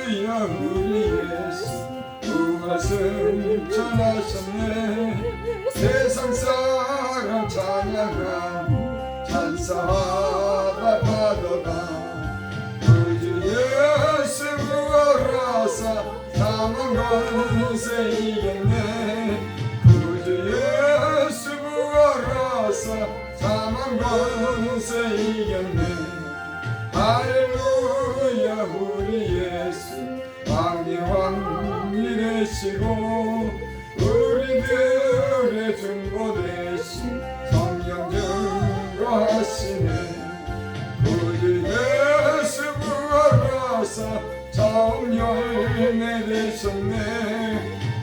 할렐루야 우리 예수 말씀 전하셨네. 세상 사람 찬양함 찬사하다 받아라. 구주 예수 부활하사 사망 권세 이겼네. 구주 예수 부활하사 사망 권세 이겼네. 할렐루야 우리 예수 왕의 왕이 되시고 우리들의 중보 되신 성령 증거하시네. 구주 예수 부활하사 처음 열매 되셨네.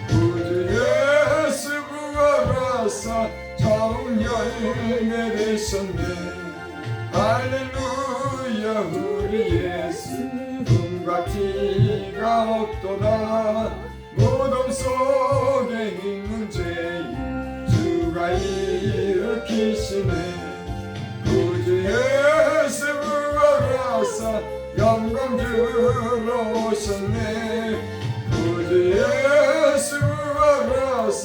구주 예수 부활하사 처음 열매 되셨네. 할렐루야 우리 예수 꿈과 티가 없도다. 무덤 속에 있는 죄인 주가 일으키시네. 구주 예수 부활하사 영광 주러 오셨네. 구주 예수 부활하사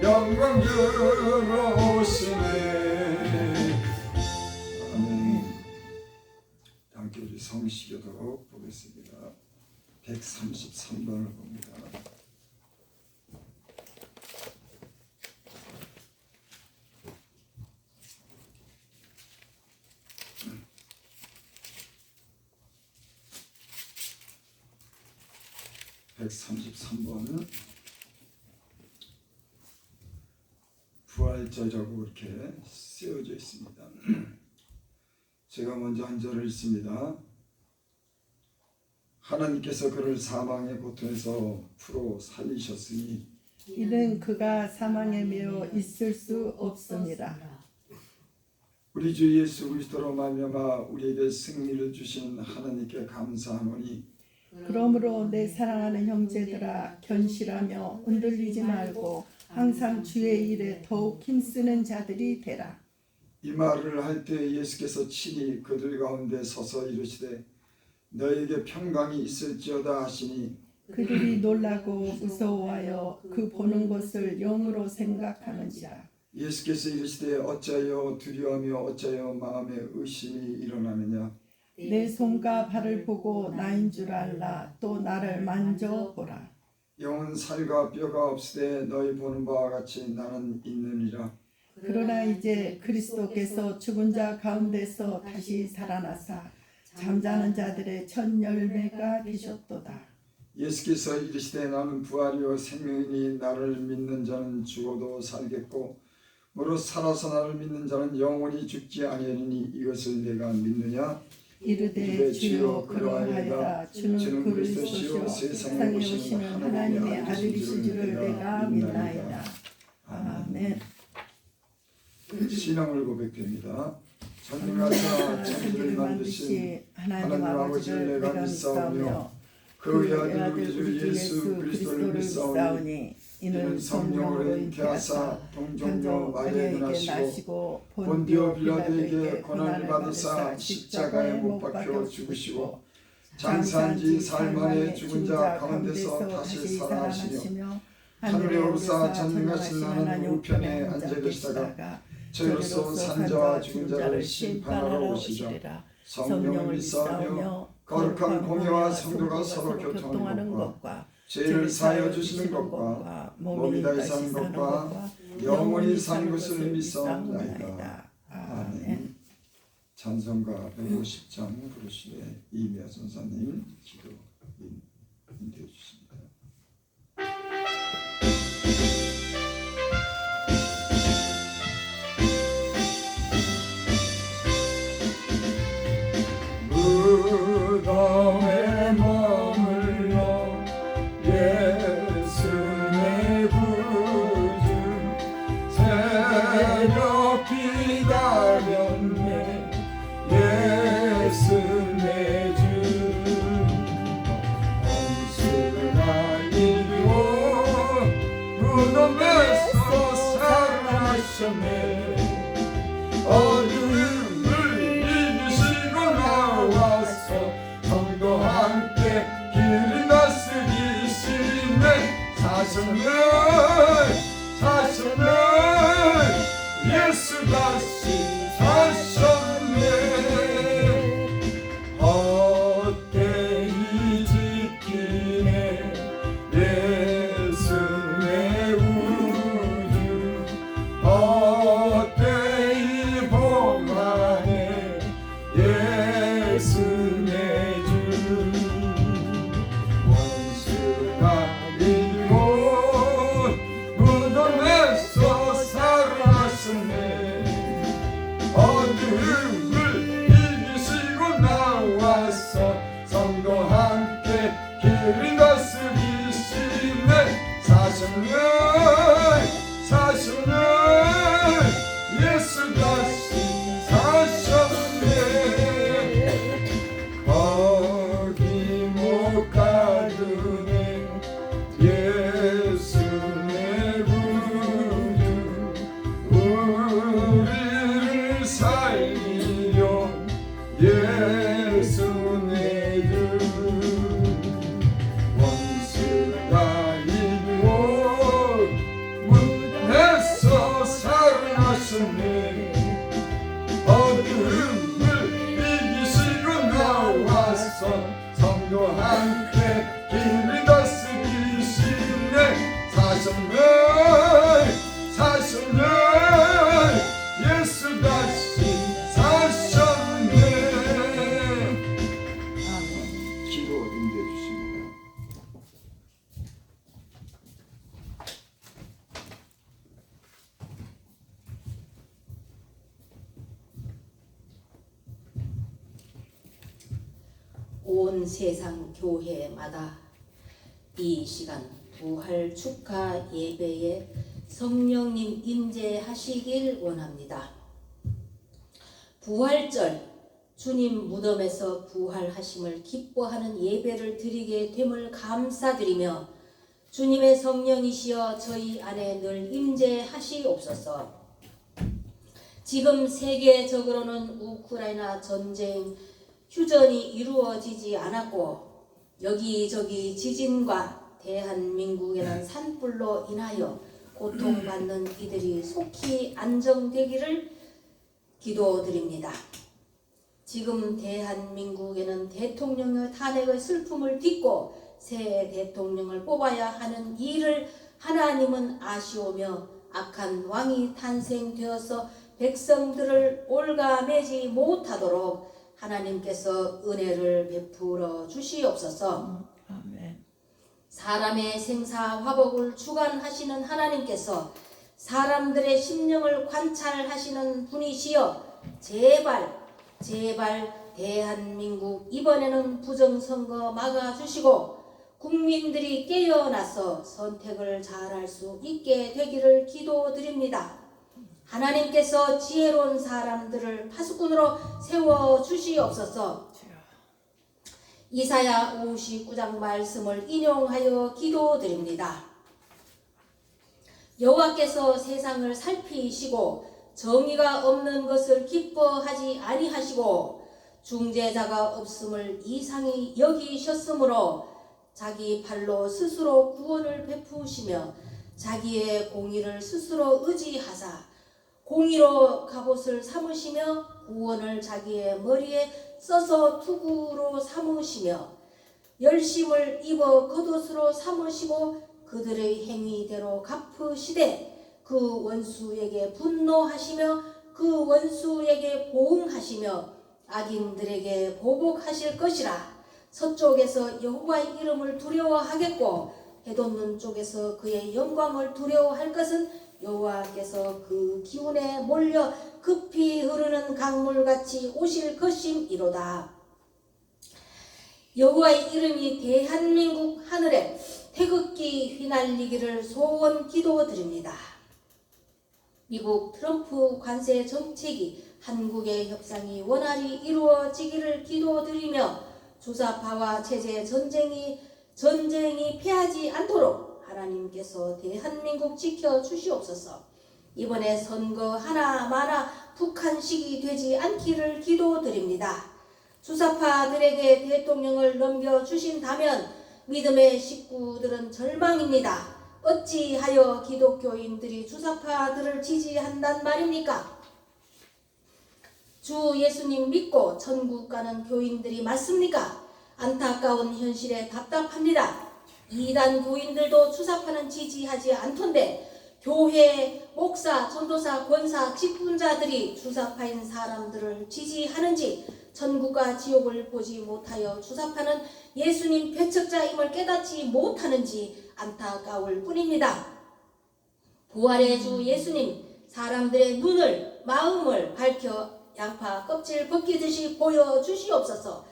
영광 주러 오시네. 아멘. 함께 우리 성시교도 보겠습니다. 133번을 봅니다. (133번은) 부활절이라고 이렇게 쓰여져 있습니다. 제가 먼저 한 절을 읽습니다. 하나님께서 그를 사망의 고통에서 풀어 살리셨으니 이는 그가 사망에 매여 있을 수 없습니다. 우리 주 예수 그리스도로 말미암아 우리에게 승리를 주신 하나님께 감사하노니 그러므로 내 사랑하는 형제들아 견실하며 흔들리지 말고 항상 주의 일에 더욱 힘쓰는 자들이 되라. 이 말을 할 때 예수께서 친히 그들 가운데 서서 이르시되 너에게 평강이 있을지어다 하시니 그들이 놀라고 무서워하여 그 보는 것을 영으로 생각하는지라. 예수께서 이르시되 어찌하여 두려워하며 어찌하여 마음에 의심이 일어나느냐. 내 손과 발을 보고 나인 줄 알라. 또 나를 만져보라. 영은 살과 뼈가 없으되 너희 보는 바와 같이 나는 있느니라. 그러나 이제 그리스도께서 죽은 자 가운데서 다시 살아나사 잠자는 자들의 첫 열매가 되셨도다. 예수께서 이르시되 나는 부활이요 생명이니 나를 믿는 자는 죽어도 살겠고 무릇 살아서 나를 믿는 자는 영원히 죽지 아니하리니 이것을 내가 믿느냐. 이르되 주여 그러하여라. 주는 그리스도시요 세상에 오시는 하나님의 아들이신 줄을 내가 믿나이다. 아멘. 신앙을 고백합니다. 전능하사 천지를 만드신 하나님 아버지를 내가 믿사오며 그의 아들 우리 주 예수 그리스도를 믿사오니 이는 성령으로 잉태하사 동정녀 마리아에게 나시고 본디오 빌라도에게 고난을 받으사 십자가에 못 박혀 죽으시고 장사한 지 사흘 만에 죽은 자 가운데서 다시 살아나시며 하늘에 오르사 전능하신 하나님 우편에 앉아 계시다가 저희로서 산자와 죽은 자를 심판하러 오시리라. 성령을 믿사오며 거룩한 공예와 성도가 서로 교통하는 것과 죄를 사하여 주시는 것과 몸이 다시 사는 것과 영원히 사는 것을 믿사옵나이다. 아멘. 찬송가 150장 부르시되 이미아 선사님 기도 인도해 주십니다. 무덤에 머물러 예수 내 구주 새벽 기다렸네. 예수 내 주 온수가 이루어 무덤에서 살아나셨네. 어둠을 이기시고 나와서 성도 함께 길을 함께 길리다스 그리시네 사셨네 예수 다시 사셨네. 기도 임대해 주십니다. 온 세상 교회마다 이 시간 부활 축하 예배에 성령님 임재하시길 원합니다. 부활절 주님 무덤에서 부활하심을 기뻐하는 예배를 드리게 됨을 감사드리며 주님의 성령이시여 저희 안에 늘 임재하시옵소서. 지금 세계적으로는 우크라이나 전쟁 휴전이 이루어지지 않았고 여기저기 지진과 대한민국에는 산불로 인하여 고통받는 이들이 속히 안정되기를 기도드립니다. 지금 대한민국에는 대통령의 탄핵의 슬픔을 딛고 새 대통령을 뽑아야 하는 일을 하나님은 아시오며 악한 왕이 탄생되어서 백성들을 올가매지 못하도록 하나님께서 은혜를 베풀어 주시옵소서. 아멘. 사람의 생사화복을 주관하시는 하나님께서 사람들의 심령을 관찰하시는 분이시여 제발 대한민국 이번에는 부정선거 막아주시고 국민들이 깨어나서 선택을 잘할 수 있게 되기를 기도드립니다. 하나님께서 지혜로운 사람들을 파수꾼으로 세워주시옵소서. 이사야 59장 말씀을 인용하여 기도드립니다. 여호와께서 세상을 살피시고 정의가 없는 것을 기뻐하지 아니하시고 중재자가 없음을 이상히 여기셨으므로 자기 발로 스스로 구원을 베푸시며 자기의 공의를 스스로 의지하사 공의로 갑옷을 삼으시며 구원을 자기의 머리에 써서 투구로 삼으시며 열심을 입어 겉옷으로 삼으시고 그들의 행위대로 갚으시되 그 원수에게 분노하시며 그 원수에게 보응하시며 악인들에게 보복하실 것이라. 서쪽에서 여호와의 이름을 두려워하겠고 해돋는 쪽에서 그의 영광을 두려워할 것은 여호와께서 그 기운에 몰려 급히 흐르는 강물같이 오실 것임이로다. 여호와의 이름이 대한민국 하늘에 태극기 휘날리기를 소원 기도드립니다. 미국 트럼프 관세 정책이 한국의 협상이 원활히 이루어지기를 기도드리며 주사파와 체제 전쟁이 패하지 않도록 하나님께서 대한민국 지켜주시옵소서. 이번에 선거 하나마나 북한식이 되지 않기를 기도드립니다. 주사파들에게 대통령을 넘겨주신다면 믿음의 식구들은 절망입니다. 어찌하여 기독교인들이 주사파들을 지지한단 말입니까? 주 예수님 믿고 천국 가는 교인들이 맞습니까? 안타까운 현실에 답답합니다. 이단 교인들도 주사파는 지지하지 않던데 교회, 목사, 전도사, 권사, 직분자들이 주사파인 사람들을 지지하는지 천국과 지옥을 보지 못하여 주사파는 예수님 배척자임을 깨닫지 못하는지 안타까울 뿐입니다. 부활의 주 예수님 사람들의 눈을 마음을 밝혀 양파 껍질 벗기듯이 보여주시옵소서.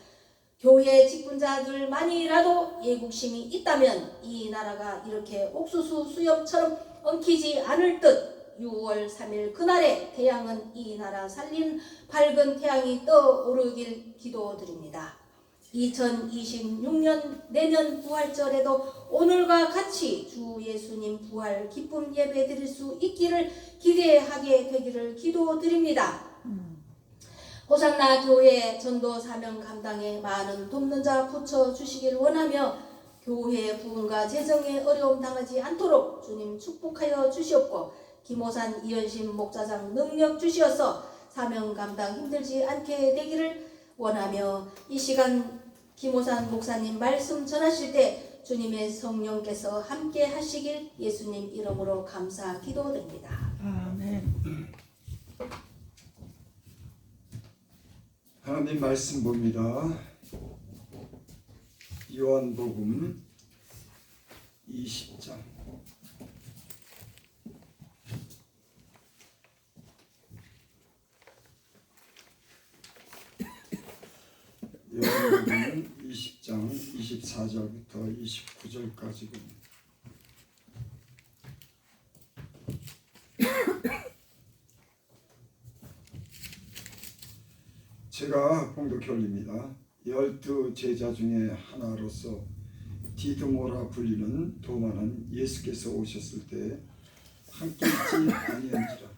교회 직분자들만이라도 예국심이 있다면 이 나라가 이렇게 옥수수 수염처럼 엉키지 않을 듯 6월 3일 그날에 태양은 이 나라 살린 밝은 태양이 떠오르길 기도드립니다. 2026년 내년 부활절에도 오늘과 같이 주 예수님 부활 기쁨 예배 드릴 수 있기를 기대하게 되기를 기도드립니다. 호산나 교회 전도 사명 감당에 많은 돕는 자 붙여주시길 원하며 교회 부흥과 재정에 어려움 당하지 않도록 주님 축복하여 주시옵고 김호산 이현심 목사장 능력 주시어서 사명 감당 힘들지 않게 되기를 원하며 이 시간 김호산 목사님 말씀 전하실 때 주님의 성령께서 함께 하시길 예수님 이름으로 감사 기도드립니다. 아멘. 하나님 말씀 봅니다. 요한복음 20장 요한복음 20장 24절부터 29절까지 봅니다. 제가 봉독해 올립니다. 12 제자 중에 하나로서 디드모라 불리는 도마는 예수께서 오셨을 때 함께 있지 아니한지라.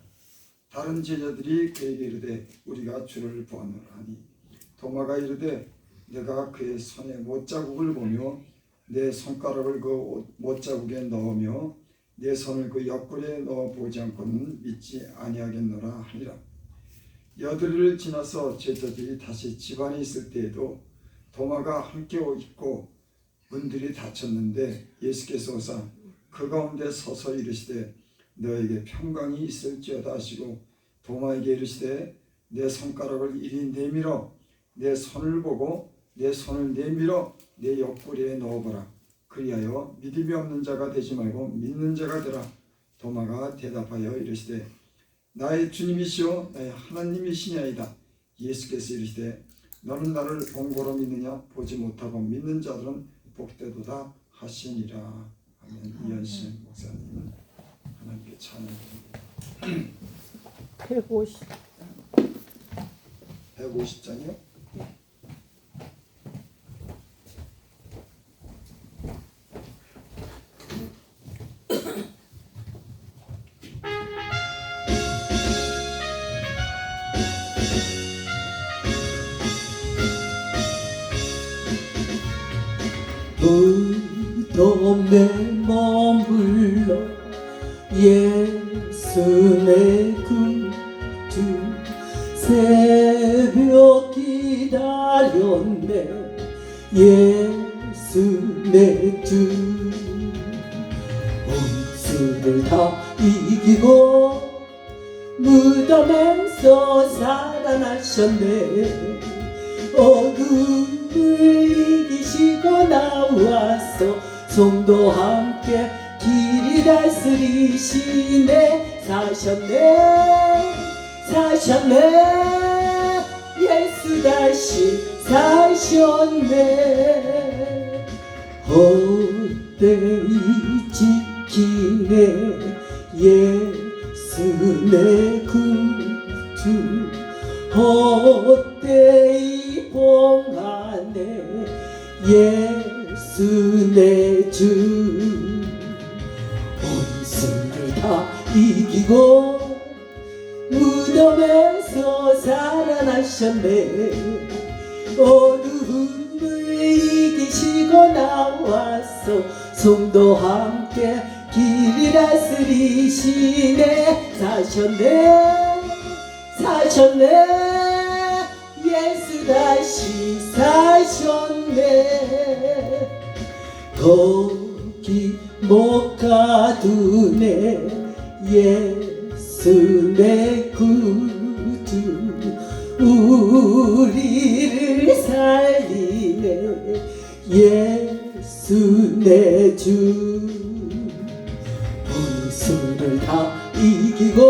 다른 제자들이 그에게 이르되 우리가 주를 보았노라 하니 도마가 이르되 내가 그의 손에 못자국을 보며 내 손가락을 그 못자국에 넣으며 내 손을 그 옆구리에 넣어 보지 않고는 믿지 아니하겠노라 하니라. 여드리를 지나서 제자들이 다시 집 안에 있을 때에도 도마가 함께 있고 문들이 닫혔는데 예수께서 오사 그 가운데 서서 이르시되 너에게 평강이 있을지어다 하시고 도마에게 이르시되 내 손가락을 이리 내밀어 내 손을 보고 내 손을 내밀어 내 옆구리에 넣어보라. 그리하여 믿음이 없는 자가 되지 말고 믿는 자가 되라. 도마가 대답하여 이르시되 나의 주님이시오 나의 하나님이시냐이다. 예수께서 이르시되 너는 나를 본 거로 믿느냐? 보지 못하고 믿는 자들은 복되도다 하시니라. 아멘. 이현신 목사님 하나님께 찬양드립니다. 150. 150장이요? 무덤에 머물러 예수 내 구주 새벽 기다렸네 예수 내 주 원수를 다 이기고 무덤에서 살아나셨네 어둠을 이기시고 나와서 성도 함께 길이 다스리시네 사셨네 사셨네 예수 다시 사셨네 헛되이 지키네 예수 내 구주 헛되이 봉하네 예수 내 주 원수를 다 이기고 무덤에서 살아나셨네 어둠을 이기시고 나와서 성도 함께 길이 다스리시네 사셨네 사셨네 예수 다시 사셨네 거기 못 가두네 예수 내 구주 우리를 살리네 예수 내 주 원수를 다 이기고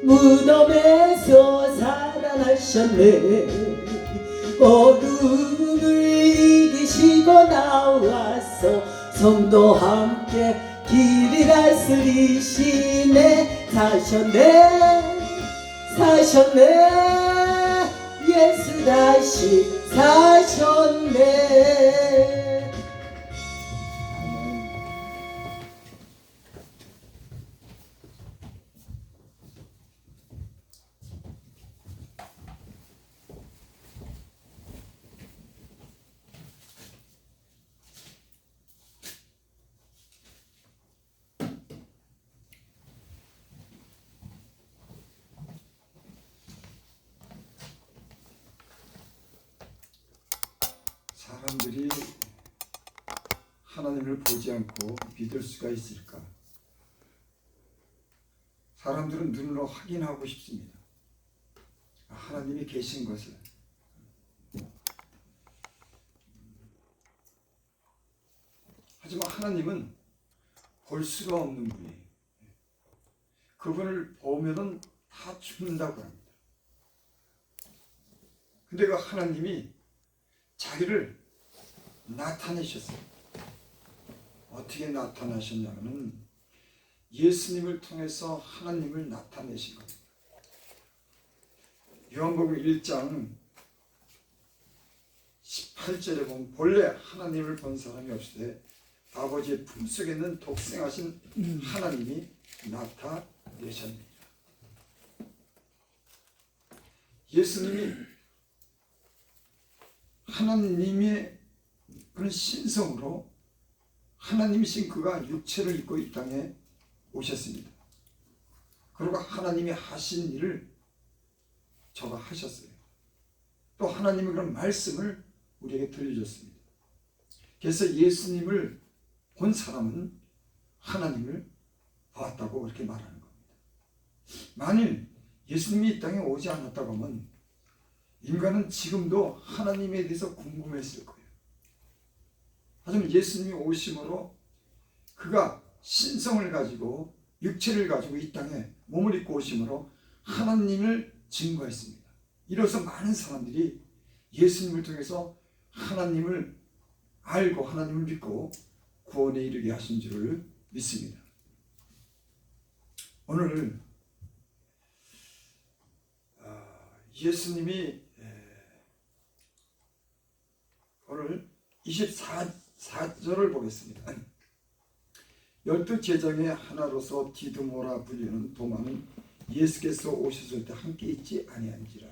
무덤에서 살아나셨네 어둠을 이기시고 나와서 성도 함께 길이 다스리시네 사셨네 사셨네 예수 다시 사셨네 사람들이 하나님을 보지 않고 믿을 수가 있을까? 사람들은 눈으로 확인하고 싶습니다. 하나님이 계신 것을. 하지만 하나님은 볼 수가 없는 분이에요. 그분을 보면은 다 죽는다고 합니다. 근데 그 하나님이 자기를 나타내셨어요. 어떻게 나타나셨냐면은 예수님을 통해서 하나님을 나타내신 겁니다. 요한복음 1장 18절에 보면 본래 하나님을 본 사람이 없으되 아버지의 품속에 있는 독생하신 하나님이 나타내셨습니다. 예수님이 하나님의 그런 신성으로 하나님이신 그가 육체를 입고 이 땅에 오셨습니다. 그리고 하나님이 하신 일을 저가 하셨어요. 또 하나님의 그런 말씀을 우리에게 들려줬습니다. 그래서 예수님을 본 사람은 하나님을 보았다고 그렇게 말하는 겁니다. 만일 예수님이 이 땅에 오지 않았다고 하면 인간은 지금도 하나님에 대해서 궁금했을 거예요. 하지만 예수님이 오심으로 그가 신성을 가지고 육체를 가지고 이 땅에 몸을 입고 오심으로 하나님을 증거했습니다. 이로써 많은 사람들이 예수님을 통해서 하나님을 알고 하나님을 믿고 구원에 이르게 하신 줄을 믿습니다. 오늘 예수님이 오늘 24절을 보겠습니다. 12제자의 하나로서 디두모라 불리는 도마는 예수께서 오셨을 때 함께 있지 아니한지라.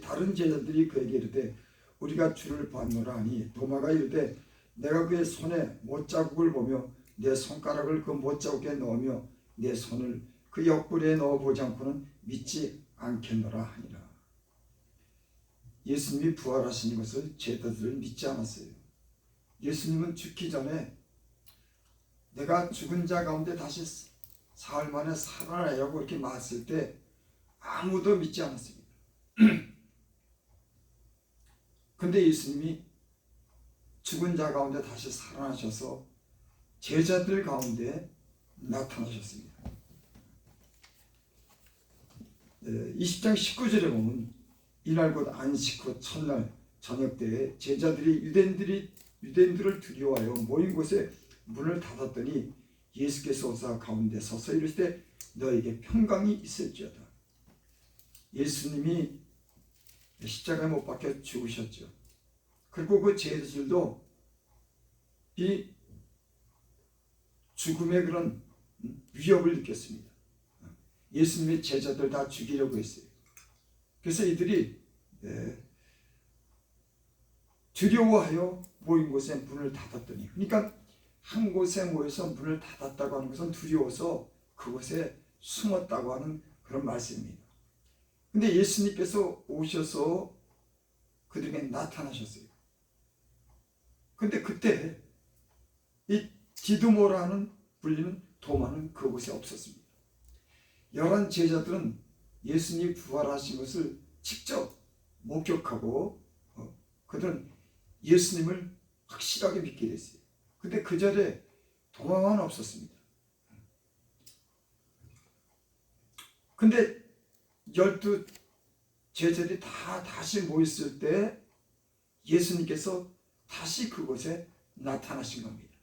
다른 제자들이 그에게 이르되 우리가 주를 봤노라 하니 도마가 이르되 내가 그의 손에 못자국을 보며 내 손가락을 그 못자국에 넣으며 내 손을 그 옆구리에 넣어보지 않고는 믿지 않겠노라 하니라. 예수님이 부활하신 것을 제자들은 믿지 않았어요. 예수님은 죽기 전에 내가 죽은 자 가운데 다시 사흘 만에 살아나라고 이렇게 말했을 때 아무도 믿지 않았습니다. 근데 예수님이 죽은 자 가운데 다시 살아나셔서 제자들 가운데 나타나셨습니다. 20장 19절에 보면 이날 곧 안식 후 첫날 저녁 때에 제자들이 유대인들을 두려워하여 모인 곳에 문을 닫았더니 예수께서 오사 가운데 서서 이르시되 너에게 평강이 있을지어다. 예수님이 십자가에 못 박혀 죽으셨죠. 그리고 그 제자들도 이 죽음의 그런 위협을 느꼈습니다. 예수님의 제자들 다 죽이려고 했어요. 그래서 이들이 두려워하여 모인 곳에 문을 닫았더니, 그러니까 한 곳에 모여서 문을 닫았다고 하는 것은 두려워서 그곳에 숨었다고 하는 그런 말씀입니다. 근데 예수님께서 오셔서 그들에게 나타나셨어요. 근데 그때 이 디두모라는 불리는 도마는 그곳에 없었습니다. 11 제자들은 예수님이 부활하신 것을 직접 목격하고 그들은 예수님을 확실하게 믿게 됐어요. 근데 그 자리에 도마만 없었습니다. 근데 12 제자들이 다시 모였을 때 예수님께서 다시 그곳에 나타나신 겁니다.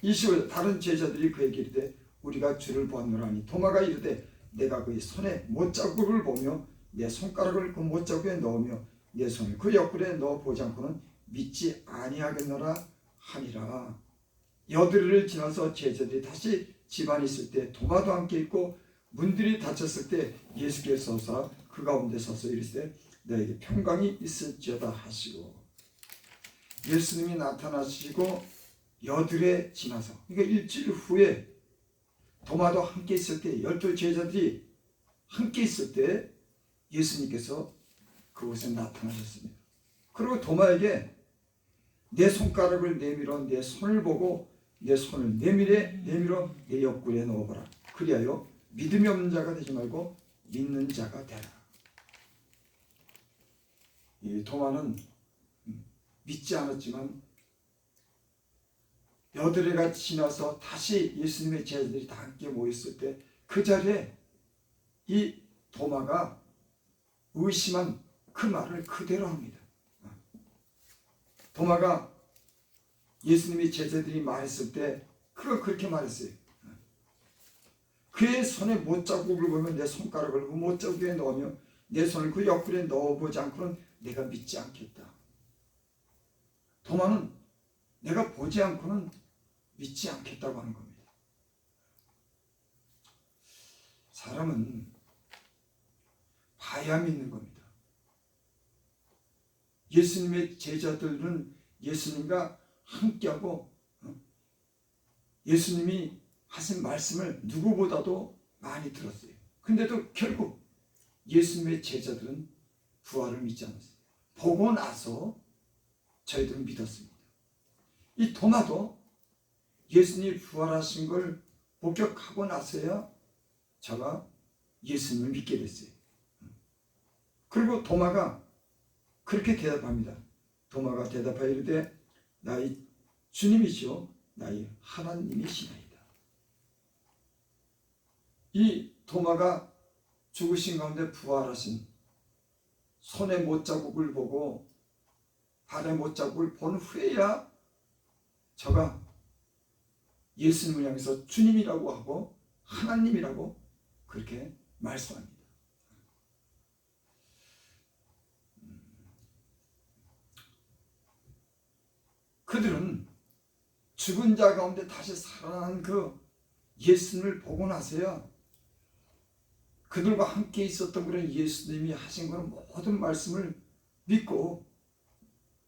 25절 다른 제자들이 그에게 이르되 우리가 주를 보았노라 하니 도마가 이르되 내가 그의 손에 못자국을 보며 내 손가락을 그 못자국에 넣으며 내 손을 그 옆구리에 넣어 보지 않고는 믿지 아니하겠노라 하니라. 여드레를 지나서 제자들이 다시 집안에 있을 때 도마도 함께 있고 문들이 닫혔을 때 예수께서 오사 그 가운데 서서 이르시되 너에게 평강이 있을지어다 하시고, 예수님이 나타나시고 여드레 지나서, 그러니까 일주일 후에 도마도 함께 있을 때 12 제자들이 함께 있을 때 예수님께서 그곳에 나타나셨습니다. 그리고 도마에게 내 손가락을 내밀어 내 손을 보고 내 손을 내밀어 내 옆구리에 넣어보라. 그리하여 믿음이 없는 자가 되지 말고 믿는 자가 되라. 이 도마는 믿지 않았지만 여드레가 지나서 다시 예수님의 제자들이 다 함께 모였을 때 그 자리에 이 도마가 의심한 그 말을 그대로 합니다. 도마가 예수님의 제자들이 말했을 때 그걸 그렇게 말했어요. 그의 손에 못자국을 보면 내 손가락을 그 못자국에 넣으며 내 손을 그 옆구리에 넣어보지 않고는 내가 믿지 않겠다. 도마는 내가 보지 않고는 믿지 않겠다고 하는 겁니다. 사람은 봐야 믿는 겁니다. 예수님의 제자들은 예수님과 함께하고 예수님이 하신 말씀을 누구보다도 많이 들었어요. 근데도 결국 예수님의 제자들은 부활을 믿지 않았어요. 보고 나서 저희들은 믿었습니다. 이 도마도 예수님이 부활하신 걸 목격하고 나서야 제가 예수님을 믿게 됐어요. 그리고 도마가 그렇게 대답합니다. 도마가 대답하여 이르되 나의 주님이시오 나의 하나님이시나이다. 이 도마가 죽으신 가운데 부활하신 손의 못자국을 보고 발의 못자국을 본 후에야 저가 예수님을 향해서 주님이라고 하고 하나님이라고 그렇게 말씀합니다. 그들은 죽은 자 가운데 다시 살아난 그 예수님을 보고 나서야 그들과 함께 있었던 그런 예수님이 하신 그런 모든 말씀을 믿고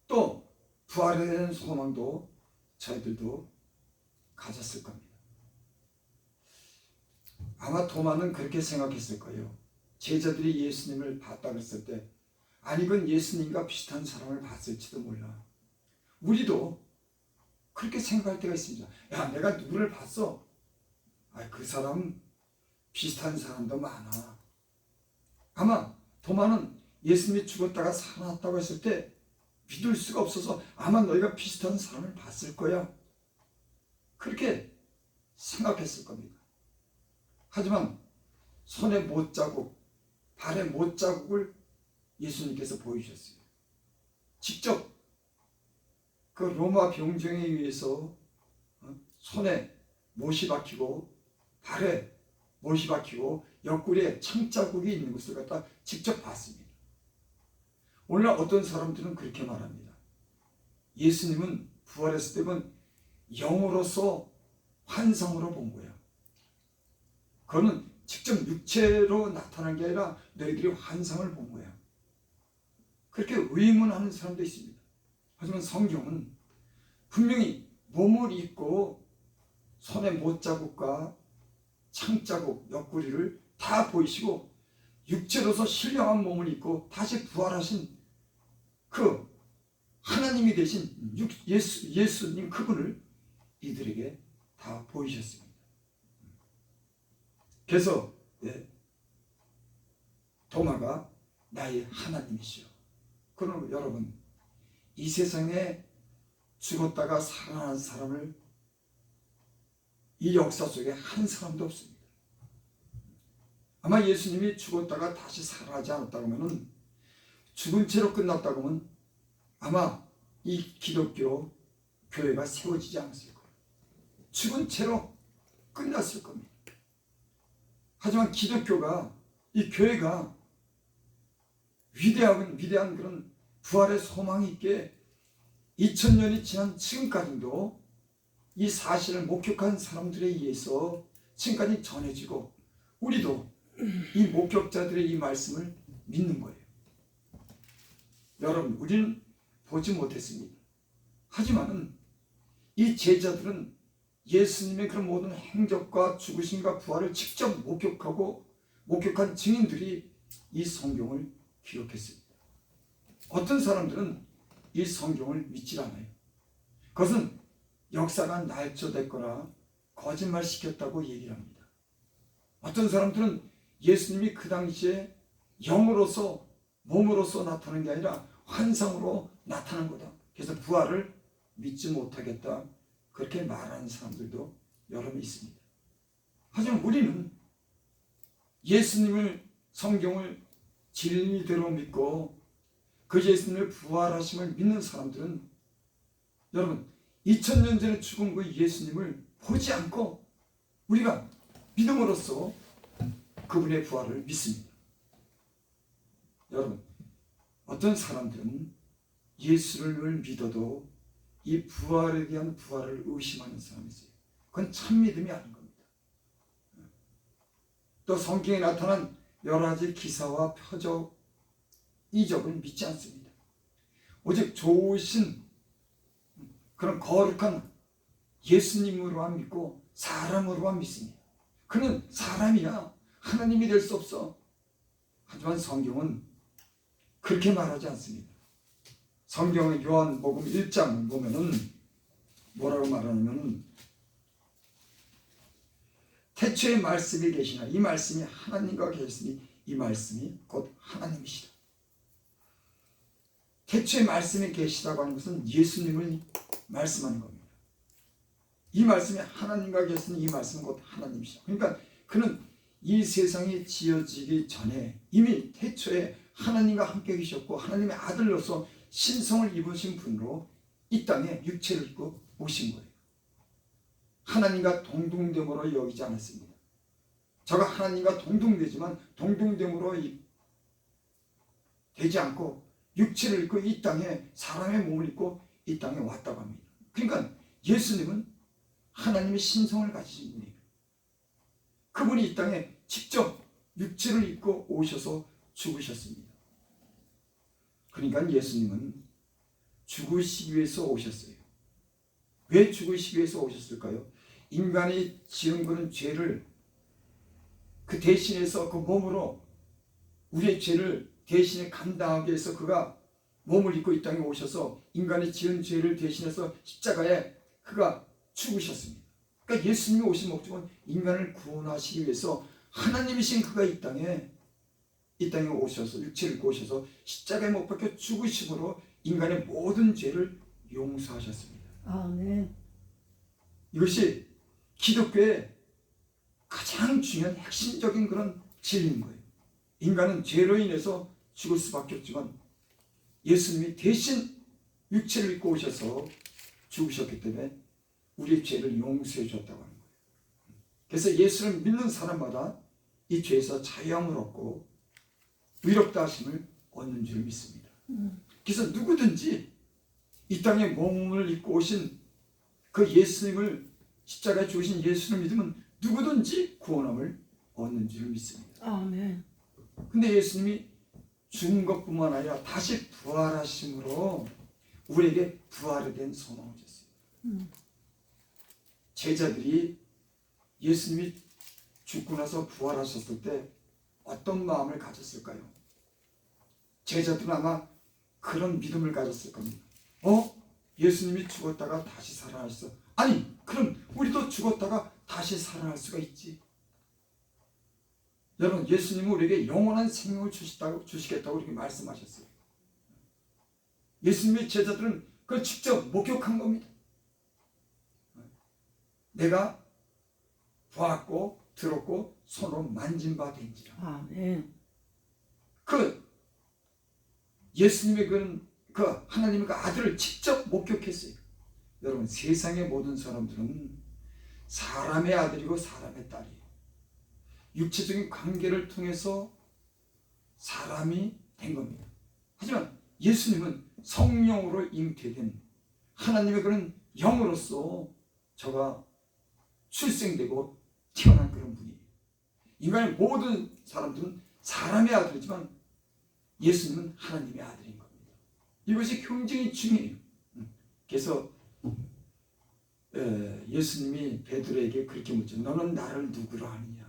또 부활에 대한 소망도 저희들도 가졌을 겁니다. 아마 도마는 그렇게 생각했을 거예요. 제자들이 예수님을 봤다 그랬을 때 아니 이건 예수님과 비슷한 사람을 봤을지도 몰라. 우리도 그렇게 생각할 때가 있습니다. 야 내가 누구를 봤어. 그 사람 비슷한 사람도 많아. 아마 도마는 예수님이 죽었다가 살아났다고 했을 때 믿을 수가 없어서 아마 너희가 비슷한 사람을 봤을 거야. 그렇게 생각했을 겁니다. 하지만 손에 못자국, 발에 못자국을 예수님께서 보여주셨어요. 직접 그 로마 병정에 의해서 손에 못이 박히고 발에 못이 박히고 옆구리에 창자국이 있는 것을 갖다 직접 봤습니다. 오늘날 어떤 사람들은 그렇게 말합니다. 예수님은 부활했을 때는 영으로서 환상으로 본 거야. 그거는 직접 육체로 나타난 게 아니라 너희들이 환상을 본 거야. 그렇게 의문하는 사람도 있습니다. 하지만 성경은 분명히 몸을 입고 손에 못자국과 창자국, 옆구리를 다 보이시고 육체로서 신령한 몸을 입고 다시 부활하신 그 하나님이 되신 예수님 그분을 이들에게 다 보이셨습니다. 그래서 도마가 나의 하나님이시여. 그럼 여러분 이 세상에 죽었다가 살아난 사람을 이 역사 속에 한 사람도 없습니다. 아마 예수님이 죽었다가 다시 살아나지 않았다고 하면 죽은 채로 끝났다고 하면 아마 이 기독교 교회가 세워지지 않았을 거예요. 죽은 채로 끝났을 겁니다. 하지만 기독교가 이 교회가 위대한 그런 부활의 소망이 있게 2000년이 지난 지금까지도 이 사실을 목격한 사람들에 의해서 지금까지 전해지고 우리도 이 목격자들의 이 말씀을 믿는 거예요. 여러분 우리는 보지 못했습니다. 하지만 이 제자들은 예수님의 그런 모든 행적과 죽으심과 부활을 직접 목격한 증인들이 이 성경을 기록했습니다. 어떤 사람들은 이 성경을 믿질 않아요. 그것은 역사가 날조됐거나 거짓말 시켰다고 얘기를 합니다. 어떤 사람들은 예수님이 그 당시에 영으로서 몸으로서 나타난 게 아니라 환상으로 나타난 거다. 그래서 부활을 믿지 못하겠다. 그렇게 말하는 사람들도 여러 명 있습니다. 하지만 우리는 예수님을 성경을 진리대로 믿고 그 예수님을 부활하심을 믿는 사람들은 여러분 2000년 전에 죽은 그 예수님을 보지 않고 우리가 믿음으로써 그분의 부활을 믿습니다. 여러분 어떤 사람들은 예수를 믿어도 이 부활에 대한 부활을 의심하는 사람이 있어요. 그건 참 믿음이 아닌 겁니다. 또 성경에 나타난 여러 가지 기사와 표적, 이적을 믿지 않습니다. 오직 좋으신 그런 거룩한 예수님으로만 믿고 사람으로만 믿습니다. 그는 사람이야 하나님이 될 수 없어. 하지만 성경은 그렇게 말하지 않습니다. 성경의 요한복음 1장 보면은 뭐라고 말하냐면 태초에 말씀이 계시나 이 말씀이 하나님과 계시니 이 말씀이 곧 하나님이시다. 태초에 말씀이 계시다고 하는 것은 예수님을 말씀하는 겁니다. 이 말씀이 하나님과 계시니 이 말씀은 곧 하나님이시다. 그러니까 그는 이 세상이 지어지기 전에 이미 태초에 하나님과 함께 계셨고 하나님의 아들로서 신성을 입으신 분으로 이 땅에 육체를 입고 오신 거예요. 하나님과 동등됨으로 여기지 않았습니다. 저가 하나님과 동등되지만 동등됨으로 되지 않고 육체를 입고 이 땅에 사람의 몸을 입고 이 땅에 왔다고 합니다. 그러니까 예수님은 하나님의 신성을 가지신 분이에요. 그분이 이 땅에 직접 육체를 입고 오셔서 죽으셨습니다. 그러니까 예수님은 죽으시기 위해서 오셨어요. 왜 죽으시기 위해서 오셨을까요? 인간이 지은 그런 죄를 그 대신해서 그 몸으로 우리의 죄를 대신에 감당하기 위해서 그가 몸을 입고 이 땅에 오셔서 인간이 지은 죄를 대신해서 십자가에 그가 죽으셨습니다. 그러니까 예수님이 오신 목적은 인간을 구원하시기 위해서 하나님이신 그가 이 땅에 오셔서 육체를 입고 오셔서 십자가에 못 박혀 죽으심으로 인간의 모든 죄를 용서하셨습니다. 아멘. 이것이 기독교의 가장 중요한 핵심적인 그런 진리인 거예요. 인간은 죄로 인해서 죽을 수밖에 없지만 예수님이 대신 육체를 입고 오셔서 죽으셨기 때문에 우리의 죄를 용서해 줬다고 하는 거예요. 그래서 예수를 믿는 사람마다 이 죄에서 자유함을 얻고 의롭다 하심을 얻는 줄 믿습니다. 그래서 누구든지 이 땅에 몸을 입고 오신 그 예수님을 십자가에 죽으신 예수를 믿으면 누구든지 구원함을 얻는 줄 믿습니다. 아멘. 근데 예수님이 죽은 것뿐만 아니라 다시 부활하심으로 우리에게 부활에 대한 소망을 줬어요. 제자들이 예수님이 죽고 나서 부활하셨을 때 어떤 마음을 가졌을까요? 제자들은 아마 그런 믿음을 가졌을 겁니다. 예수님이 죽었다가 다시 살아나셨어. 아니, 그럼 우리도 죽었다가 다시 살아날 수가 있지. 여러분, 예수님은 우리에게 영원한 생명을 주시겠다고 이렇게 말씀하셨어요. 예수님의 제자들은 그걸 직접 목격한 겁니다. 내가 보았고 들었고 손으로 만진 바 된지라. 아멘. 그 예수님의 그 하나님의 그 아들을 직접 목격했어요. 여러분, 세상의 모든 사람들은 사람의 아들이고 사람의 딸이에요. 육체적인 관계를 통해서 사람이 된 겁니다. 하지만 예수님은 성령으로 잉태된 하나님의 그런 영으로서 저가 출생되고 태어난 그런 분이에요. 인간의 모든 사람들은 사람의 아들이지만 예수님은 하나님의 아들인 겁니다. 이것이 굉장히 중요해요. 그래서 예수님이 베드로에게 그렇게 묻죠. 너는 나를 누구로 아느냐?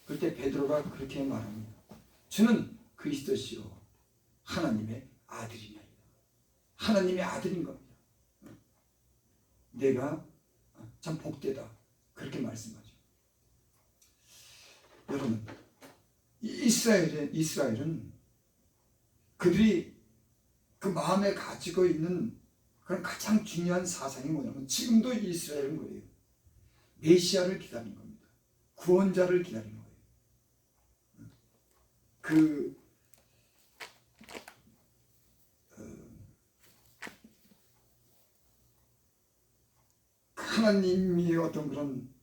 그때 베드로가 그렇게 말합니다. 주는 그리스도시요 하나님의 아들이냐. 하나님의 아들인 겁니다. 내가 참 복되다. 그렇게 말씀하죠. 여러분, 이스라엘은 그들이 그 마음에 가지고 있는 그런 가장 중요한 사상이 뭐냐면 지금도 이스라엘은 뭐예요? 메시아를 기다리는 겁니다. 구원자를 기다리는 거예요. 하나님이 어떤 그런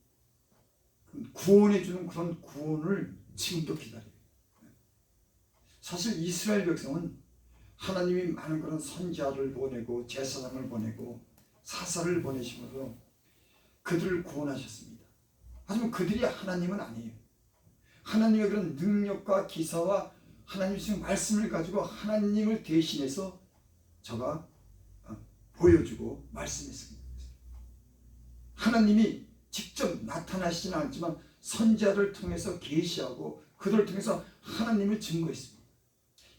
구원해 주는 그런 구원을 지금도 기다려요. 사실 이스라엘 백성은 하나님이 많은 그런 선지자를 보내고 제사장을 보내고 사사를 보내심으로 그들을 구원하셨습니다. 하지만 그들이 하나님은 아니에요. 하나님의 그런 능력과 기사와 하나님 주신 말씀을 가지고 하나님을 대신해서 저가 보여주고 말씀했습니다. 하나님이 직접 나타나시지는 않지만 선지자를 통해서 계시하고 그들을 통해서 하나님을 증거했습니다.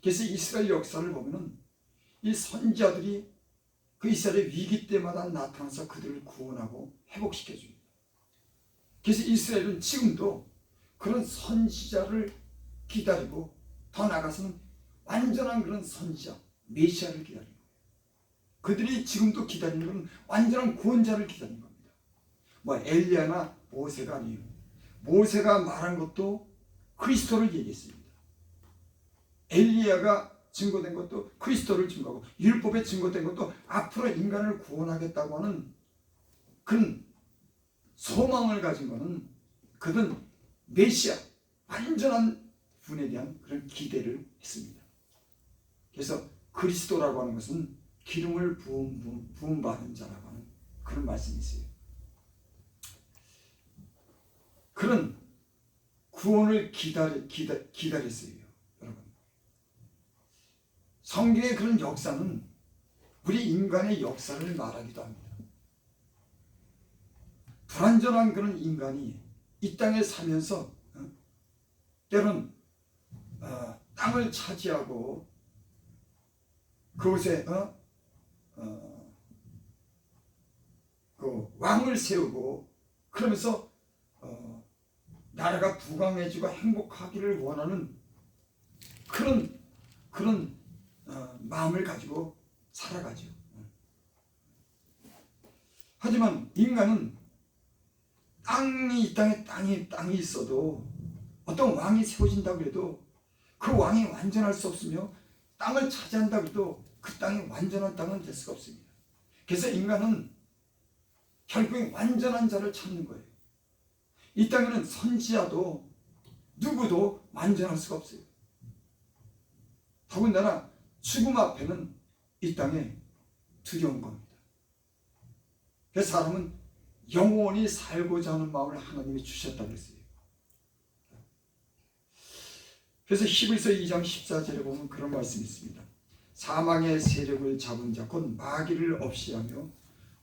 그래서 이스라엘 역사를 보면은 이 선지자들이 그 이스라엘의 위기 때마다 나타나서 그들을 구원하고 회복시켜 줍니다. 그래서 이스라엘은 지금도 그런 선지자를 기다리고 더 나아가서는 완전한 그런 선지자 메시아를 기다리는 거예요. 그들이 지금도 기다리는 건 완전한 구원자를 기다리는 겁니다. 뭐 엘리야나 모세가 아니에요. 모세가 말한 것도 그리스도를 얘기했습니다. 엘리야가 증거된 것도 그리스도를 증거하고 율법에 증거된 것도 앞으로 인간을 구원하겠다고 하는 그런 소망을 가진 것은 그는 메시아 완전한 분에 대한 그런 기대를 했습니다. 그래서 그리스도라고 하는 것은 기름을 부음받은 자라고 하는 그런 말씀이 있어요. 그런 구원을 기다렸어요. 여러분, 성경의 그런 역사는 우리 인간의 역사를 말하기도 합니다. 불완전한 그런 인간이 이 땅에 살면서 때로는 땅을 차지하고 그곳에 그 왕을 세우고 그러면서 나라가 부강해지고 행복하기를 원하는 그런 마음을 가지고 살아가죠. 하지만 인간은 이 땅에 땅이 있어도 어떤 왕이 세워진다고 해도 그 왕이 완전할 수 없으며 땅을 차지한다고 해도 그 땅이 완전한 땅은 될 수가 없습니다. 그래서 인간은 결국엔 완전한 자를 찾는 거예요. 이 땅에는 선지자도 누구도 완전할 수가 없어요. 더군다나 죽음 앞에는 이 땅에 두려운 겁니다. 그래서 사람은 영원히 살고자 하는 마음을 하나님이 주셨다고 했어요. 그래서 히브리서 2장 14절에 보면 그런 말씀이 있습니다. 사망의 세력을 잡은 자 곧 마귀를 없이하며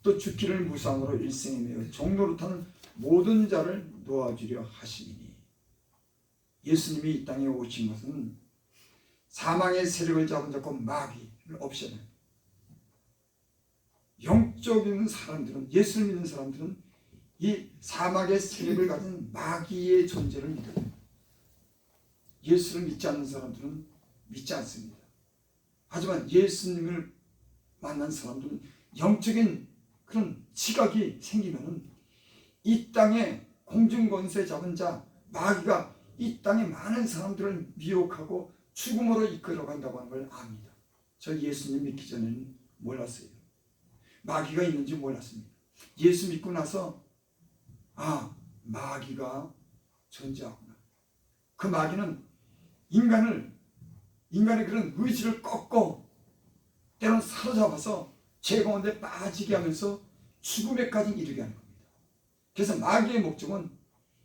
또 죽기를 무상으로 일생에 매어 종노릇하는 모든 자를 놓아주려 하시니. 예수님이 이 땅에 오신 것은 사망의 세력을 잡은 자 곧 마귀를 없애는, 영적인 사람들은, 예수를 믿는 사람들은 이 사망의 세력을 가진 마귀의 존재를 믿어요. 예수를 믿지 않는 사람들은 믿지 않습니다. 하지만 예수님을 만난 사람들은 영적인 그런 지각이 생기면은 이 땅에 공중권세 잡은 자 마귀가 이 땅에 많은 사람들을 미혹하고 죽음으로 이끌어간다고 하는 걸 압니다. 저 예수님 믿기 전에는 몰랐어요. 마귀가 있는지 몰랐습니다. 예수 믿고 나서 마귀가 존재하구나. 그 마귀는 인간의 그런 의지를 꺾고 때로는 사로잡아서 죄 가운데 빠지게 하면서 죽음에까지 이르게 하는 겁니다. 그래서 마귀의 목적은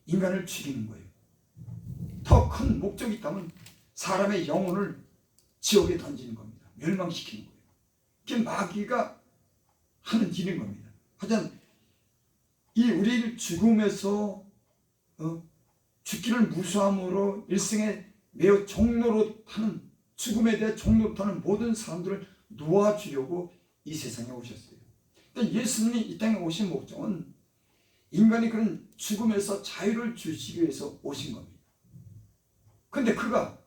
인간을 죽이는 거예요. 더 큰 목적이 있다면 사람의 영혼을 지옥에 던지는 겁니다. 멸망시키는 거예요. 그게 마귀가 하는 일인 겁니다. 하여튼 이 우리를 죽음에서 죽기를 무수함으로 일생에 매우 종로로 하는 죽음에 대해 종노릇하는 모든 사람들을 놓아주려고 이 세상에 오셨어요. 근데 예수님이 이 땅에 오신 목적은 인간이 그런 죽음에서 자유를 주시기 위해서 오신 겁니다. 근데 그가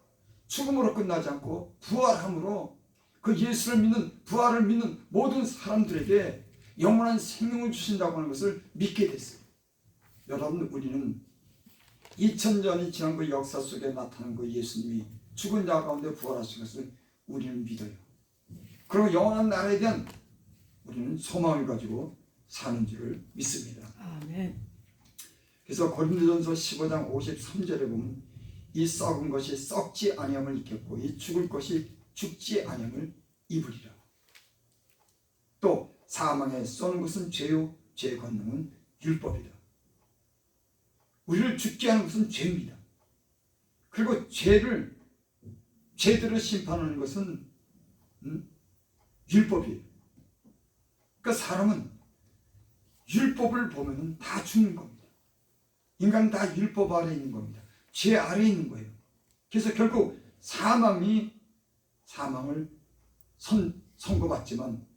죽음으로 끝나지 않고 부활함으로 그 예수를 믿는, 부활을 믿는 모든 사람들에게 영원한 생명을 주신다고 하는 것을 믿게 됐어요. 여러분, 우리는 2000년이 지난 그 역사 속에 나타난 그 예수님이 죽은 자 가운데 부활하신 것을 우리는 믿어요. 그리고 영원한 나라에 대한 우리는 소망을 가지고 사는 줄을 믿습니다. 아멘. 그래서 고린도전서 15장 53절에 보면 이 썩은 것이 썩지 아니함을 입겠고 이 죽을 것이 죽지 아니함을 입으리라. 또 사망에 쏘는 것은 죄요 죄의 권능은 율법이다. 우리를 죽게 하는 것은 죄입니다. 그리고 죄를 제대로 심판하는 것은 율법이에요. 그러니까 사람은 율법을 보면 다 죽는 겁니다. 인간은 다 율법 아래에 있는 겁니다. 죄 아래에 있는 거예요. 그래서 결국 사망을 선고받지만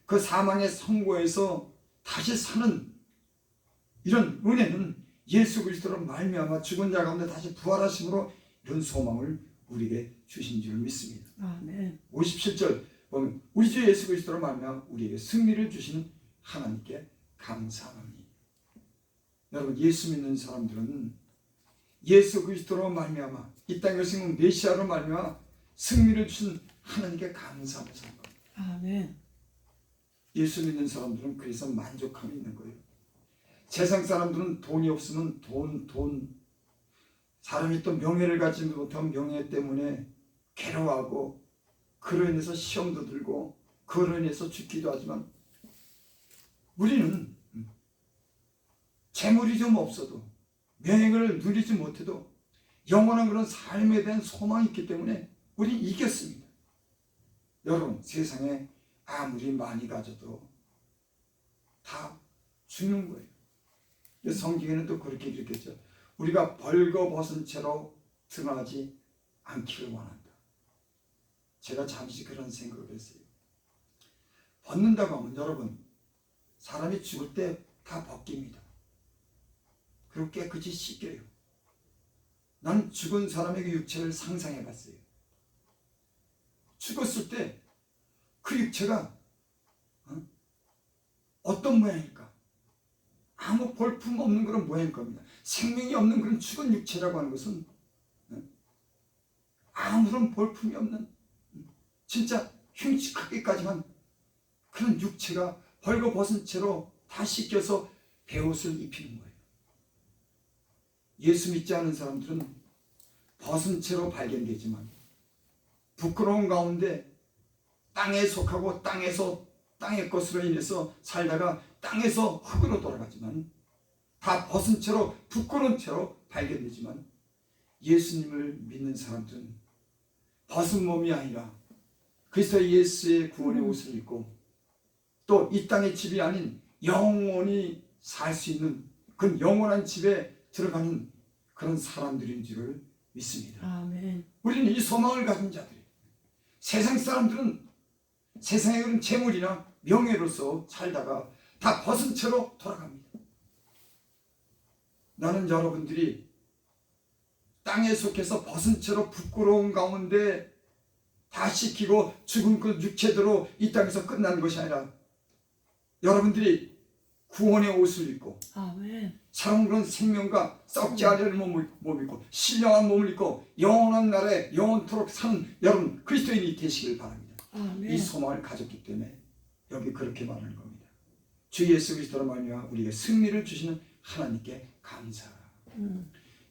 그 사망의 선고에서 다시 사는 이런 은혜는 예수 그리스도로 말미암아 죽은 자 가운데 다시 부활하심으로 이런 소망을 우리에게 주신 줄 믿습니다. 아멘. 57절 보면 우리 주 예수 그리스도로 말미암아 우리에게 승리를 주시는 하나님께 감사합니다. 여러분, 예수 믿는 사람들은 예수 그리스도로 말미암아 이 땅에 오신 메시아로 말미암아 승리를 주신 하나님께 감사하면서 살 겁니다. 아멘. 예수 믿는 사람들은 그래서 만족함이 있는 거예요. 세상 사람들은 돈이 없으면 돈 사람이 또 명예를 가지지 못한 명예 때문에 괴로워하고 그로 인해서 시험도 들고 그로 인해서 죽기도 하지만 우리는 재물이 좀 없어도 명예를 누리지 못해도 영원한 그런 삶에 대한 소망이 있기 때문에 우리는 이겼습니다. 여러분, 세상에 아무리 많이 가져도 다 죽는 거예요. 성경에는 또 그렇게 기록했죠. 우리가 벌거벗은 채로 등하지 않기를 원한다. 제가 잠시 그런 생각을 했어요. 벗는다고 하면 여러분, 사람이 죽을 때 다 벗깁니다. 그리고 깨끗이 씻겨요. 난 죽은 사람의 그 육체를 상상해 봤어요. 죽었을 때 그 육체가 어떤 모양일까? 아무 볼품 없는 그런 모양일 겁니다. 생명이 없는 그런 죽은 육체라고 하는 것은 아무런 볼품이 없는 진짜 흉측하기까지만 그런 육체가 벌거벗은 채로 다 씻겨서 베옷을 입히는 거예요. 예수 믿지 않은 사람들은 벗은 채로 발견되지만 부끄러운 가운데 땅에 속하고 땅의 것으로 인해서 살다가 땅에서 흙으로 돌아가지만 다 벗은 채로 부끄러운 채로 발견되지만 예수님을 믿는 사람들은 벗은 몸이 아니라 그리스도 예수의 구원의 옷을 입고 또 이 땅의 집이 아닌 영원히 살 수 있는 그 영원한 집에 들어가는 그런 사람들인 줄을 믿습니다. 아멘. 우리는 이 소망을 가진 자들이에요. 세상 사람들은 세상의 그런 재물이나 명예로서 살다가 다 벗은 채로 돌아갑니다. 나는 여러분들이 땅에 속해서 벗은 채로 부끄러운 가운데 다 씻기고 죽은 그 육체대로 이 땅에서 끝난 것이 아니라 여러분들이 구원의 옷을 입고 아멘. 새로운 그런 생명과 썩지 않을 몸을 입고 신령한 몸을 입고 영원한 나라에 영원토록 사는 여러분 그리스도인이 되시길 바랍니다. 아멘. 이 소망을 가졌기 때문에 여기 그렇게 말하는 겁니다. 주 예수 그리스도로 말미암아 우리에게 승리를 주시는 하나님께 감사.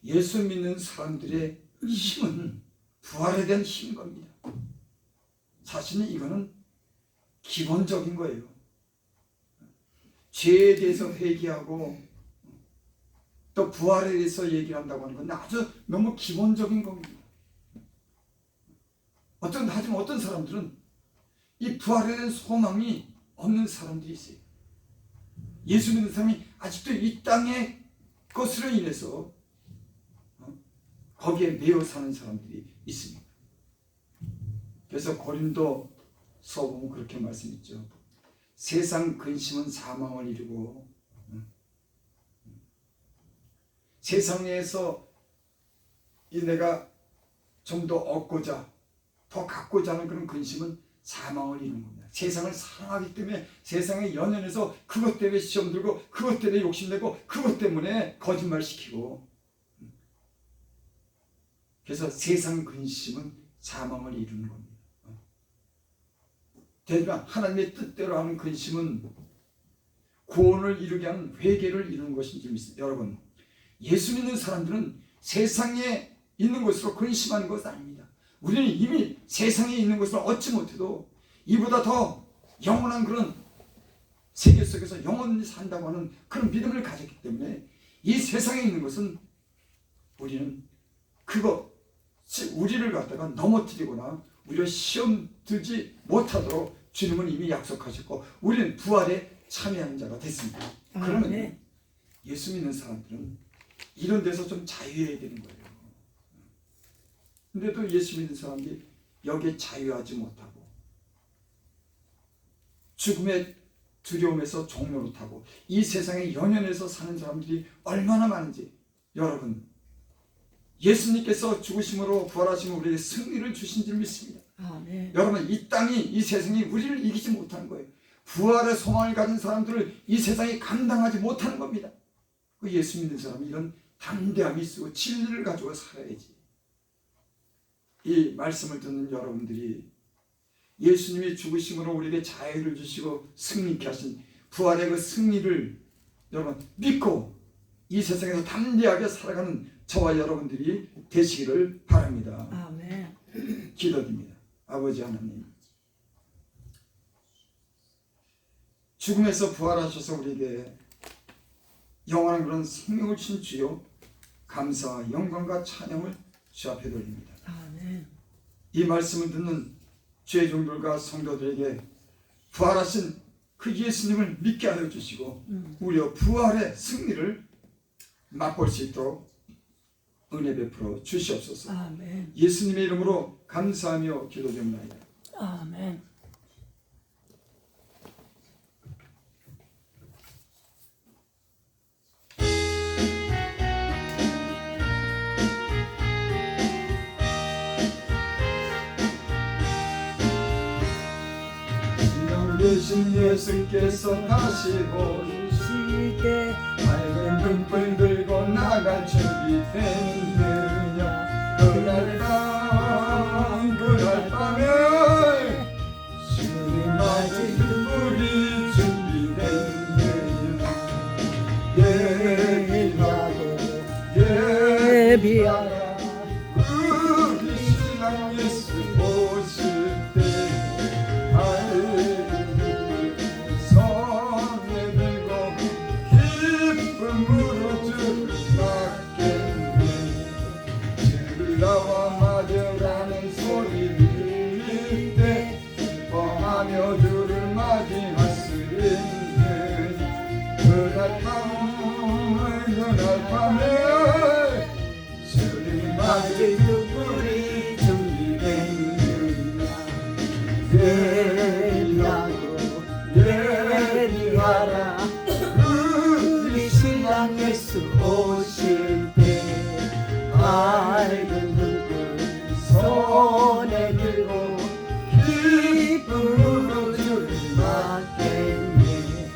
예수 믿는 사람들의 힘은 부활에 대한 힘인 겁니다. 사실은 이거는 기본적인 거예요. 죄에 대해서 회개하고 또 부활에 대해서 얘기를 한다고 하는 건 아주 너무 기본적인 겁니다. 하지만 어떤 사람들은 이 부활에 대한 소망이 없는 사람들이 있어요. 예수 믿는 사람이 아직도 이 땅의 것으로 인해서 거기에 매여 사는 사람들이 있습니다. 그래서 고린도서 보면 그렇게 말씀했죠. 세상 근심은 사망을 이루고 세상에서 이 내가 좀 더 얻고자 더 갖고자 하는 그런 근심은 사망을 이루는 겁니다. 세상을 사랑하기 때문에 세상에 연연해서 그것 때문에 시험 들고 그것 때문에 욕심내고 그것 때문에 거짓말 시키고, 그래서 세상 근심은 사망을 이루는 겁니다. 대지만 하나님의 뜻대로 하는 근심은 구원을 이루게 하는 회개를 이루는 것인 줄 믿습니다. 여러분, 예수 믿는 사람들은 세상에 있는 것으로 근심하는 것은 아닙니다. 우리는 이미 세상에 있는 것을 얻지 못해도 이보다 더 영원한 그런 세계 속에서 영원히 산다고 하는 그런 믿음을 가졌기 때문에 이 세상에 있는 것은 우리는 우리를 갖다가 넘어뜨리거나 우리가 시험 들지 못하도록 주님은 이미 약속하셨고 우리는 부활에 참여하는 자가 됐습니다. 그러면 네. 예수 믿는 사람들은 이런 데서 좀 자유해야 되는 거예요. 근데도 예수 믿는 사람들이 여기에 자유하지 못하고 죽음의 두려움에서 종노릇하고 이 세상에 연연해서 사는 사람들이 얼마나 많은지, 여러분, 예수님께서 죽으심으로 부활하심으로 우리에게 승리를 주신 줄 믿습니다. 아멘. 여러분, 이 땅이, 이 세상이 우리를 이기지 못하는 거예요. 부활의 소망을 가진 사람들을 이 세상이 감당하지 못하는 겁니다. 그 예수 믿는 사람이 이런 담대함이 있고 진리를 가지고 살아야지. 이 말씀을 듣는 여러분들이 예수님이 죽으심으로 우리에게 자유를 주시고 승리케 하신 부활의 그 승리를 여러분 믿고 이 세상에서 담대하게 살아가는 저와 여러분들이 되시기를 바랍니다. 아멘. 기도드립니다. 아버지 하나님, 죽음에서 부활하셔서 우리에게 영원한 그런 생명을 주신 주여, 감사와 영광과 찬양을 주 앞에 돌립니다. 아멘. 이 말씀을 듣는 주의 종들과 성도들에게 부활하신 그 예수님을 믿게 하여 주시고 우리의 부활의 승리를 맛볼 수 있도록 은혜 베풀어 주시옵소서. 아멘. 예수님의 이름으로 감사하며 기도드립니다. 아멘. 되신 예수께서 다시 오실 때 밝은 등불 들고 나갈 준비 됐느냐. 그날 밤에 주님 맞을 등불이 준비됐느냐. 예비하라 우리 신랑 예수 오실 때 예비하라 우리 신랑 예수 오실 때 밝은 등불 손에 들고 기쁨으로 주를 맞겠네.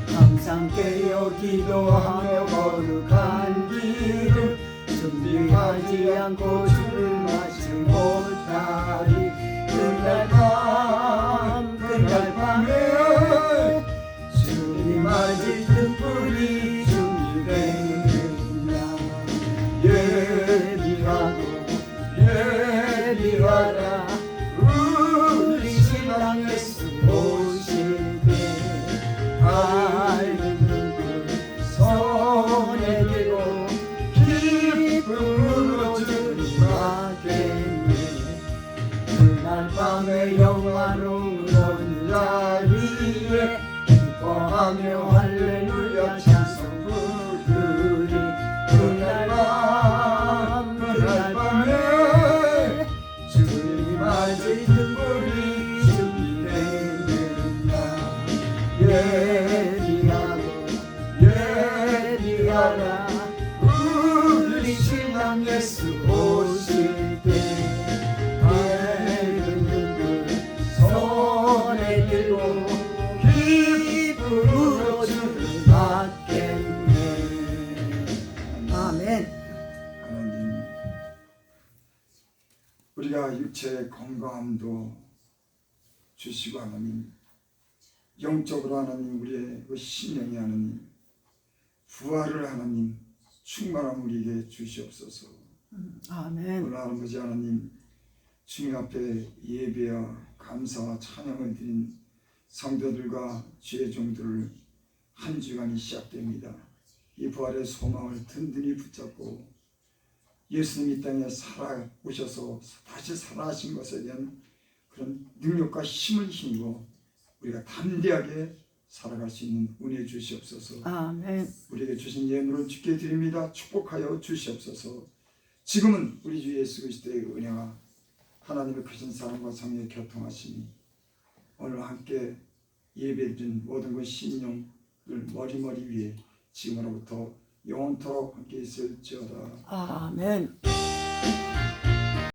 항상 깨어 기도하며 거룩한 길을 준비하지 않고 주를 맞지 못하리. 그날 밤에 주님 맞을 등불이 준비되느냐. 예비하라 우리 신랑 예수 오실 때 밝은 등불 손에 들고 기쁨으로 주를 맞겠네. 그날 밤에 영화로운 자리에 기뻐하며 할렐루야 찬송 부르리. 그날 밤에 주님 맞을 등불 예비하라 우리 신랑 예수 오실 때 밝은 눈을 손에 들고 기쁨으로 주를 맞겠네. 아멘. 하나님, 우리가 육체의 건강함도 주시고 하나님, 영적으로 하나님 우리의 그 심령이 하나님 부활을 하나님 충만함 우리에게 주시옵소서. 아멘. 오늘 아버지 하나님 주님 앞에 예배와 감사와 찬양을 드린 성도들과 주의 종들을 한 주간이 시작됩니다. 이 부활의 소망을 든든히 붙잡고 예수님이 이 땅에 살아오셔서 다시 살아하신 것에 대한 그런 능력과 힘을 힘입어 우리가 담대하게 살아갈 수 있는 은혜 주시옵소서. 아멘. 우리에게 주신 예물을 주께 드립니다. 축복하여 주시옵소서. 지금은 우리 주 예수 그리스도의 은혜와 하나님의 크신 사랑과 성령의 교통하심이 오늘 함께 예배드린 모든 그 심령을 머리머리 위에 지금으로부터 영원토록 함께 있을지어다. 아멘.